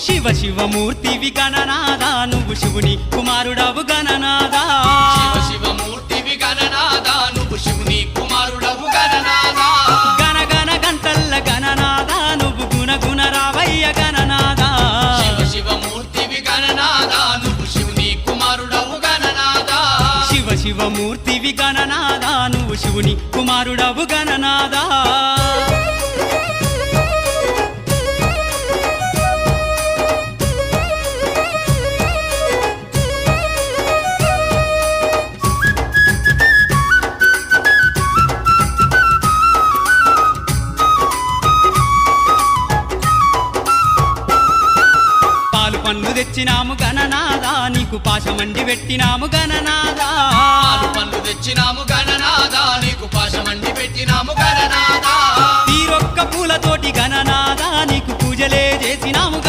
శివ శివమూర్తివి గణనాదా నువ్వు శివుని కుమారుడవు గణనాదా శివ శివమూర్తివి గణనాదా నువ్వు శివుని కుమారుడవు గణనాదా గణ గణ గంటల్ల గణనాదా నువ్వు గుణ గుణ రావయ్య గణనాదా శివ శివమూర్తివి గణనాదా నువ్వు శివుని కుమారుడవు గణనాదా శివ శివమూర్తివి గణనాదా నువ్వు శివుని కుమారుడవు గణనాదా పండ్లు తెచ్చినాము గణనాదా నీకు పాశమండి పెట్టినాము గణనాదా పాలు పండ్లు తెచ్చినాము గణనాదా నీకు పాశమండి పెట్టినాము గణనాదా తీరొక్క పూలతోటి గణనాదా నీకు పూజలే చేసినాము